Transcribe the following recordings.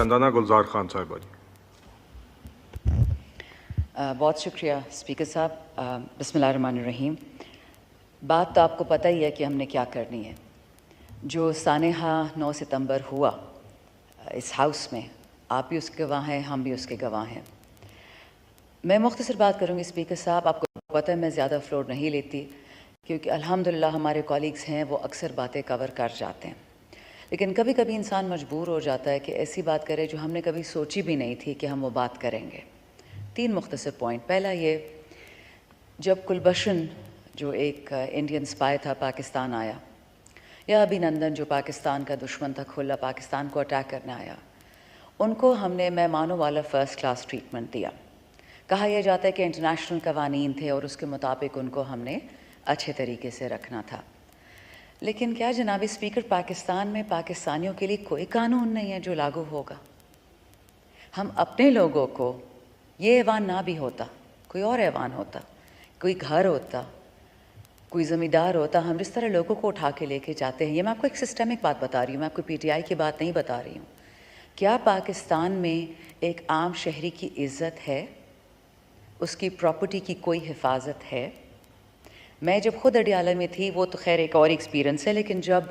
चंदना गुलजार खान साहिबा जी। बहुत शुक्रिया स्पीकर साहब। बिस्मिल्लाहिर्रहमानिर्रहीम। बात तो आपको पता ही है कि हमने क्या करनी है। जो सानेहा 9 सितंबर हुआ इस हाउस में, आप भी उसके गवाह हैं, हम भी उसके गवाह हैं। मैं मुख्तसर बात करूँगी स्पीकर साहब। आपको पता है मैं ज़्यादा फ्लोर नहीं लेती, क्योंकि अल्हम्दुलिल्लाह हमारे कॉलीग्स हैं वो अक्सर बातें कवर कर जाते हैं, लेकिन कभी कभी इंसान मजबूर हो जाता है कि ऐसी बात करे जो हमने कभी सोची भी नहीं थी कि हम वो बात करेंगे। 3 मुख्तसर पॉइंट। पहला ये, जब कुलभूषण जो एक इंडियन स्पाई था पाकिस्तान आया, या अभिनंदन जो पाकिस्तान का दुश्मन था, खुला पाकिस्तान को अटैक करने आया, उनको हमने मेहमानों वाला फ़र्स्ट क्लास ट्रीटमेंट दिया। कहा यह जाता है कि इंटरनेशनल कवानीन थे और उसके मुताबिक उनको हमने अच्छे तरीके से रखना था। लेकिन क्या जनाब स्पीकर, पाकिस्तान में पाकिस्तानियों के लिए कोई कानून नहीं है जो लागू होगा। हम अपने लोगों को, ये ऐवान ना भी होता, कोई और ऐवान होता, कोई घर होता, कोई ज़मींदार होता, हम जिस तरह लोगों को उठा के लेके जाते हैं, ये मैं आपको एक सिस्टमिक बात बता रही हूँ, मैं आपको पीटीआई की बात नहीं बता रही हूँ। क्या पाकिस्तान में एक आम शहरी की इज़्ज़त है? उसकी प्रॉपर्टी की कोई हिफाजत है? मैं जब ख़ुद अडियाला में थी, वो तो खैर एक और एक्सपीरियंस है, लेकिन जब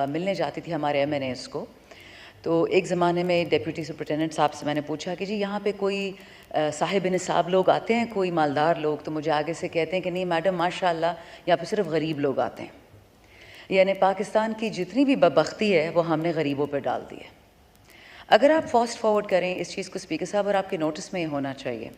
मिलने जाती थी हमारे एमएनएस को, तो एक ज़माने में डिप्टी सुपरिटेंडेंट साहब से मैंने पूछा कि जी यहाँ पे कोई साहिब निसाब लोग आते हैं, कोई मालदार लोग? तो मुझे आगे से कहते हैं कि नहीं मैडम, माशाल्लाह यहाँ पे सिर्फ गरीब लोग आते हैं। यानी पाकिस्तान की जितनी भी बदबख्ती है वो हमने गरीबों पर डाल दी है। अगर आप फास्ट फॉरवर्ड करें इस चीज़ को स्पीकर साहब, और आपके नोटिस में ये होना चाहिए,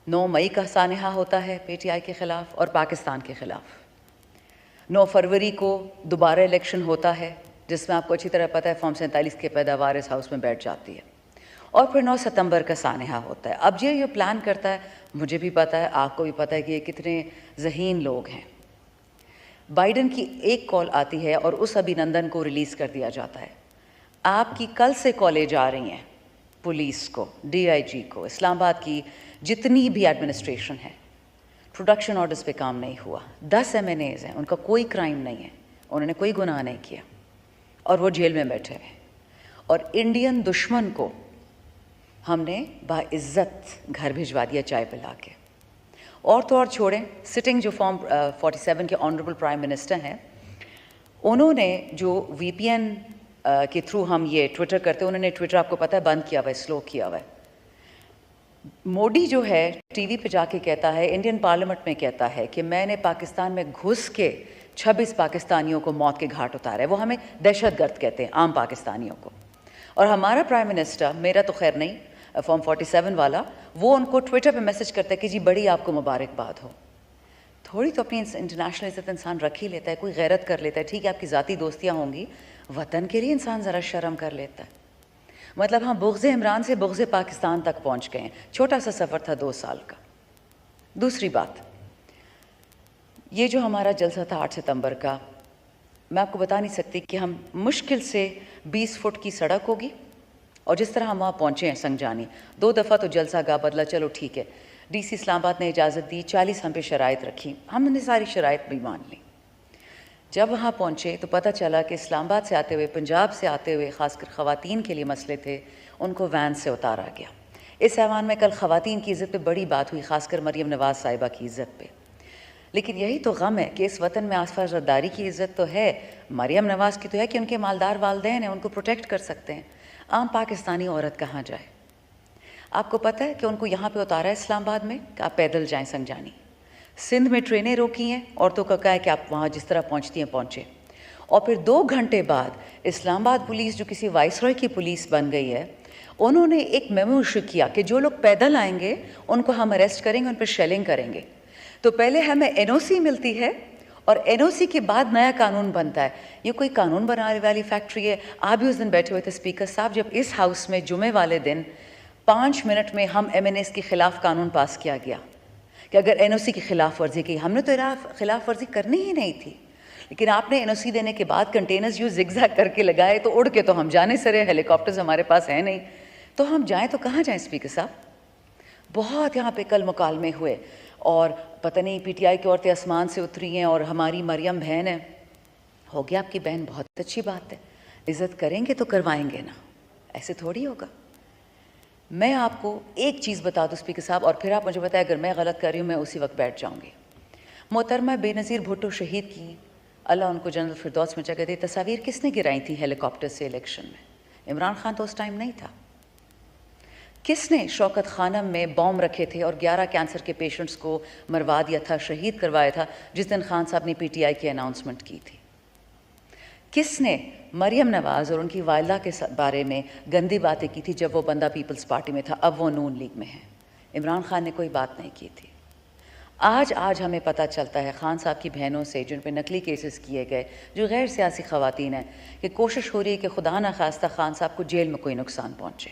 9 मई का सानेहा होता है पीटीआई के ख़िलाफ़ और पाकिस्तान के ख़िलाफ़। 9 फरवरी को दोबारा इलेक्शन होता है, जिसमें आपको अच्छी तरह पता है फॉर्म 47 की पैदावार इस हाउस में बैठ जाती है, और फिर 9 सितंबर का सानेहा होता है। अब ये प्लान करता है, मुझे भी पता है, आपको भी पता है कि ये कितने ज़हीन लोग हैं। बाइडन की एक कॉल आती है और उस अभिनंदन को रिलीज़ कर दिया जाता है। आपकी कल से कॉलेज आ रही हैं पुलिस को, डीआईजी को, इस्लामाबाद की जितनी भी एडमिनिस्ट्रेशन है, प्रोडक्शन ऑर्डर्स पे काम नहीं हुआ। 10 एमएनएज हैं, उनका कोई क्राइम नहीं है, उन्होंने कोई गुनाह नहीं किया और वो जेल में बैठे हुए। और इंडियन दुश्मन को हमने बाइज़्ज़त घर भिजवा दिया चाय पिला के। और तो और छोड़ें, सिटिंग जो फॉर्म 47 के ऑनरेबल प्राइम मिनिस्टर हैं, उन्होंने जो वीपीएन के थ्रू हम ये ट्विटर करते हैं, उन्होंने ट्विटर आपको पता है बंद किया हुआ है, स्लो किया हुआ है। मोदी जो है टीवी पे जाके कहता है, इंडियन पार्लियामेंट में कहता है कि मैंने पाकिस्तान में घुस के 26 पाकिस्तानियों को मौत के घाट उतारा है। वो हमें दहशतगर्द कहते हैं, आम पाकिस्तानियों को। और हमारा प्राइम मिनिस्टर, मेरा तो खैर नहीं, फॉर्म 47 वाला, वो उनको ट्विटर पे मैसेज करता है कि जी बड़ी आपको मुबारकबाद हो। थोड़ी तो अपनी इंटरनेशनल इज़्ज़त इंसान रख ही लेता है, कोई गैरत कर लेता है। ठीक है आपकी ज़ाती दोस्तियाँ होंगी, वतन के लिए इंसान ज़रा शर्म कर लेता है। मतलब हम बुग़्ज़ इमरान से बुग़्ज़ पाकिस्तान तक पहुँच गए हैं। छोटा सा सफ़र था 2 साल का। दूसरी बात, ये जो हमारा जलसा था 8 सितंबर का, मैं आपको बता नहीं सकती कि हम मुश्किल से 20 फुट की सड़क होगी, और जिस तरह हम वहाँ पहुँचे हैं संगजानी, 2 दफ़ा तो जलसा गा बदला, चलो ठीक है, डीसी इस्लामाबाद ने इजाज़त दी, 40 हम पे शराइत रखी, हमने सारी शराइत भी मान ली। जब वहाँ पहुँचे तो पता चला कि इस्लामाबाद से आते हुए, पंजाब से आते हुए, ख़ासकर ख़वातीन के लिए मसले थे, उनको वैन से उतारा गया। इस ऐवान में कल ख़वातीन की इज़्ज़त पे बड़ी बात हुई, ख़ासकर मरियम नवाज़ साहिबा की इज़्ज़त पे। लेकिन यही तो गम है कि इस वतन में आसफा ज़रदारी की इज़्ज़त तो है, मरियम नवाज़ की तो है कि उनके मालदार वालदैन हैं, उनको प्रोटेक्ट कर सकते हैं। आम पाकिस्तानी औरत कहाँ जाए? आपको पता है कि उनको यहाँ पे उतारा है इस्लामाबाद में कि आप पैदल जाएं संगजानी। सिंध में ट्रेनें रोकी हैं, औरतों का कहा है कि आप वहाँ जिस तरह पहुँचती हैं पहुँचे। और फिर 2 घंटे बाद इस्लामाबाद पुलिस, जो किसी वाइसरॉय की पुलिस बन गई है, उन्होंने एक मेमो इशू किया कि जो लोग पैदल आएंगे उनको हम अरेस्ट करेंगे, उन पर शेलिंग करेंगे। तो पहले हमें एनओसी मिलती है और एनओसी के बाद नया कानून बनता है। ये कोई कानून बनाने वाली फैक्ट्री है? आप भी उस दिन बैठे हुए थे स्पीकर साहब, जब इस हाउस में जुमे वाले दिन 5 मिनट में हम एमएनएस के ख़िलाफ़ कानून पास किया गया कि अगर एनओसी की ख़िलाफ़ वर्जी की, हमने तो ख़िलाफ़ वर्जी करनी ही नहीं थी, लेकिन आपने एनओसी देने के बाद कंटेनर्स यूँ ज़िगज़ैग करके लगाए, तो उड़ के तो हम जाने सरे, हेलीकॉप्टर्स हमारे पास हैं नहीं, तो हम जाएँ तो कहाँ जाएँ स्पीकर साहब? बहुत यहाँ पे कल मुकालमे हुए, और पता नहीं पीटीआई की औरतें आसमान से उतरी हैं, और हमारी मरियम बहन है। हो गया आपकी बहन, बहुत अच्छी बात है, इज़्ज़त करेंगे तो करवाएंगे ना, ऐसे थोड़ी होगा। मैं आपको एक चीज़ बता दूँ स्पीकर साहब, और फिर आप मुझे बताएं अगर मैं गलत कर रही हूँ मैं उसी वक्त बैठ जाऊँगी। मोहतरमा बेनज़ीर भुट्टो शहीद की, अल्लाह उनको जन्नत फिरदौस में जगह दे, तस्वीर किसने गिराई थी हेलीकॉप्टर से इलेक्शन में? इमरान खान तो उस टाइम नहीं था। किसने शौकत खानम में बॉम्ब रखे थे और 11 कैंसर के पेशेंट्स को मरवा दिया था, शहीद करवाया था, जिस दिन खान साहब ने पीटीआई की अनाउंसमेंट की थी? किसने मरियम नवाज़ और उनकी वालिदा के बारे में गंदी बातें की थी जब वो बंदा पीपल्स पार्टी में था, अब वो नून लीग में है? इमरान खान ने कोई बात नहीं की थी। आज हमें पता चलता है खान साहब की बहनों से, जिन पे नकली केसेस किए गए, जो गैर सियासी ख़वातीन हैं, कि कोशिश हो रही है कि खुदा न खास्ता खान साहब को जेल में कोई नुकसान पहुँचे।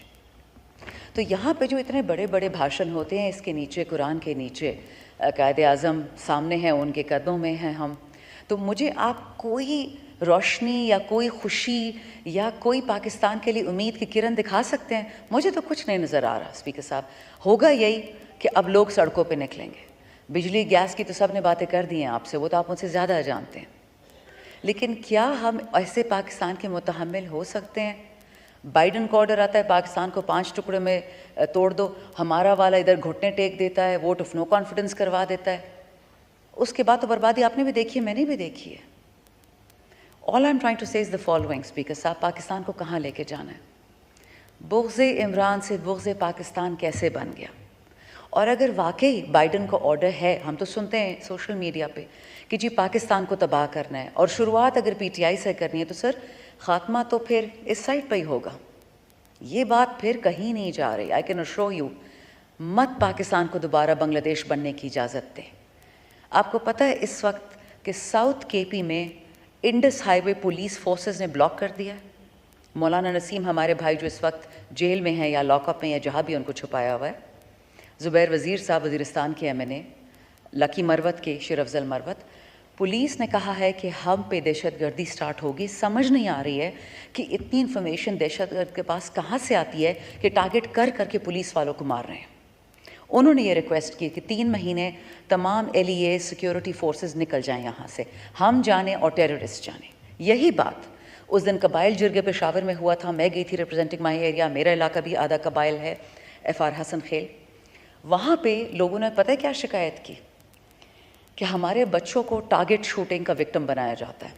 तो यहाँ पे जो इतने बड़े बड़े भाषण होते हैं, इसके नीचे, कुरान के नीचे कायदे आज़म सामने हैं, उनके कदमों में हैं हम। तो मुझे आप कोई रोशनी या कोई खुशी या कोई पाकिस्तान के लिए उम्मीद की किरण दिखा सकते हैं? मुझे तो कुछ नहीं नज़र आ रहा स्पीकर साहब। होगा यही कि अब लोग सड़कों पे निकलेंगे। बिजली गैस की तो सब ने बातें कर दी हैं आपसे, वो तो आप मुझसे ज़्यादा जानते हैं। लेकिन क्या हम ऐसे पाकिस्तान के मुतहम्मिल हो सकते हैं? बाइडन का ऑर्डर आता है पाकिस्तान को 5 टुकड़े में तोड़ दो, हमारा वाला इधर घुटने टेक देता है, वोट ऑफ नो कॉन्फिडेंस करवा देता है। उसके बाद तो बर्बादी आपने भी देखी है, मैंने भी देखी है। All I am trying to say is the following speaker साहब, पाकिस्तान को कहाँ लेके जाना है? बुग़्ज़े इमरान से बुग़्ज़े पाकिस्तान कैसे बन गया? और अगर वाकई बाइडन का ऑर्डर है, हम तो सुनते हैं सोशल मीडिया पे कि जी पाकिस्तान को तबाह करना है, और शुरुआत अगर पीटीआई से करनी है, तो सर ख़ात्मा तो फिर इस साइड पे ही होगा। ये बात फिर कहीं नहीं जा रही। आई कैन अश्योर यू, मत पाकिस्तान को दोबारा बांग्लादेश बनने की इजाज़त दें। आपको पता है इस वक्त कि साउथ केपी में इंडस हाईवे पुलिस फोर्सेस ने ब्लॉक कर दिया है। मौलाना नसीम हमारे भाई जो इस वक्त जेल में हैं या लॉकअप में या जहाँ भी उनको छुपाया हुआ है, ज़ुबैर वज़ीर साहब वज़ीरिस्तान के एमएनए, लकी मरवत के शेर अफजल मरवत, पुलिस ने कहा है कि हम पे दहशतगर्दी स्टार्ट होगी। समझ नहीं आ रही है कि इतनी इन्फॉर्मेशन दहशतगर्द के पास कहाँ से आती है कि टारगेट कर करके पुलिस वालों को मार रहे हैं। उन्होंने ये रिक्वेस्ट की कि 3 महीने तमाम LEA सिक्योरिटी फोर्सेस निकल जाएं यहाँ से, हम जाने और टेररिस्ट जाने। यही बात उस दिन कबाइल जिरगे पेशावर में हुआ था। मैं गई थी रिप्रेजेंटिंग माई एरिया, मेरा इलाका भी आधा कबाइल है, FR हसन खेल। वहाँ पे लोगों ने पता है क्या शिकायत की? कि हमारे बच्चों को टारगेट शूटिंग का विक्टिम बनाया जाता है,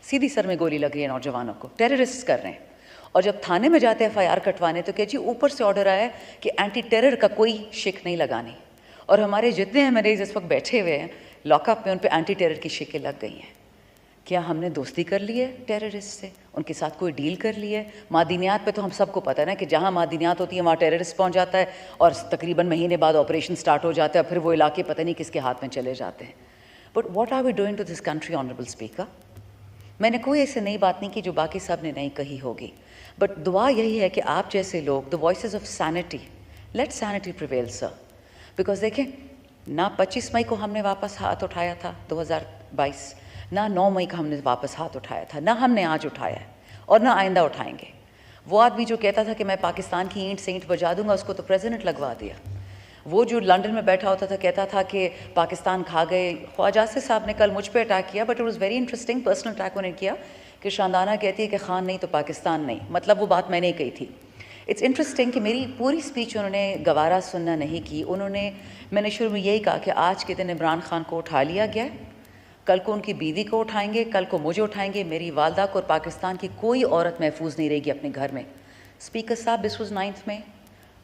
सीधी सर में गोली लग रही है नौजवानों को, टेररिस्ट कर रहे हैं। और जब थाने में जाते हैं FIR कटवाने, तो क्या जी ऊपर से ऑर्डर आया है कि एंटी टेरर का कोई शिक नहीं लगानी। और हमारे जितने MLAs इस वक्त बैठे हुए हैं लॉकअप में, उन पे एंटी टेरर की शिकें लग गई हैं। क्या हमने दोस्ती कर ली है टेररिस्ट से? उनके साथ कोई डील कर ली है? मादनियात पे तो हम सबको पता है ना कि जहाँ मादनियात होती है वहाँ टेररिस्ट पहुँच जाता है, और तकरीबन महीने बाद ऑपरेशन स्टार्ट हो जाता है, फिर वो इलाके पता नहीं किसके हाथ में चले जाते हैं। But what are we doing to this country honourable speaker? मैंने कोई ऐसी नई बात नहीं की जो बाकी सब ने नहीं कही होगी, बट दुआ यही है कि आप जैसे लोग, the voices of sanity, let sanity prevail sir. Because देखें ना 25 मई को हमने वापस हाथ उठाया था 2022, ना 9 मई को हमने वापस हाथ उठाया था, ना हमने आज उठाया है और ना आइंदा उठाएंगे। वो आदमी जो कहता था कि मैं पाकिस्तान की ईंट से ईंट बजा दूंगा, उसको तो प्रेसिडेंट लगवा दिया। वो जो लंदन में बैठा होता था कहता था कि पाकिस्तान खा गए। ख्वाजा आसिफ साहब ने कल मुझ पे अटैक किया, but it was very interesting, personal attack उन्होंने किया कि शानदाना कहती है कि खान नहीं तो पाकिस्तान नहीं, मतलब वो बात मैंने कही थी। इट्स इंटरेस्टिंग कि मेरी पूरी स्पीच उन्होंने गवारा सुनना नहीं की। मैंने शुरू में यही कहा कि आज के दिन इमरान खान को उठा लिया गया, कल को उनकी बीवी को उठाएंगे, कल को मुझे उठाएंगे, मेरी वालदा को, और पाकिस्तान की कोई औरत महफूज नहीं रहेगी अपने घर में। स्पीकर साहब, दिस वाज 9 मई,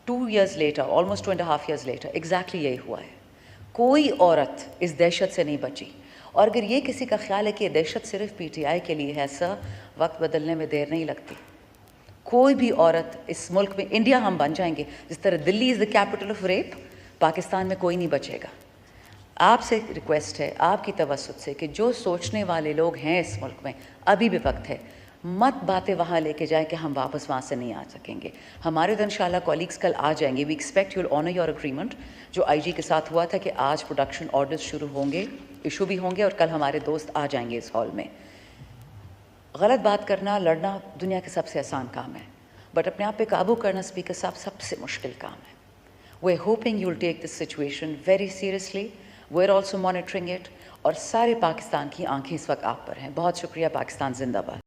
2 years later, almost 2.5 years later, exactly यही हुआ है। कोई औरत इस दहशत से नहीं बची। और अगर ये किसी का ख्याल है कि दहशत सिर्फ PTI के लिए है, सर वक्त बदलने में देर नहीं लगती। कोई भी औरत इस मुल्क में, इंडिया हम बन जाएंगे, जिस तरह Delhi is the capital of rape, Pakistan में कोई नहीं बचेगा। आपसे रिक्वेस्ट है, आपकी तवस्सुत से, कि जो सोचने वाले लोग हैं इस मुल्क में, अभी भी वक्त है, मत बातें वहाँ लेके जाएं कि हम वापस वहाँ से नहीं आ सकेंगे। हमारे तो इंशाल्लाह कॉलीग्स कल आ जाएंगे। We expect you will honour your agreement जो IG के साथ हुआ था कि आज प्रोडक्शन ऑर्डर्स शुरू होंगे, इशू भी होंगे, और कल हमारे दोस्त आ जाएंगे इस हॉल में। गलत बात करना, लड़ना दुनिया के सबसे आसान काम है, बट अपने आप पे काबू करना स्पीकर साहब सबसे मुश्किल काम है। We are hoping you will take this situation very seriously, we are also monitoring it, और सारे पाकिस्तान की आंखें इस वक्त आप पर हैं। बहुत शुक्रिया। पाकिस्तान जिंदाबाद।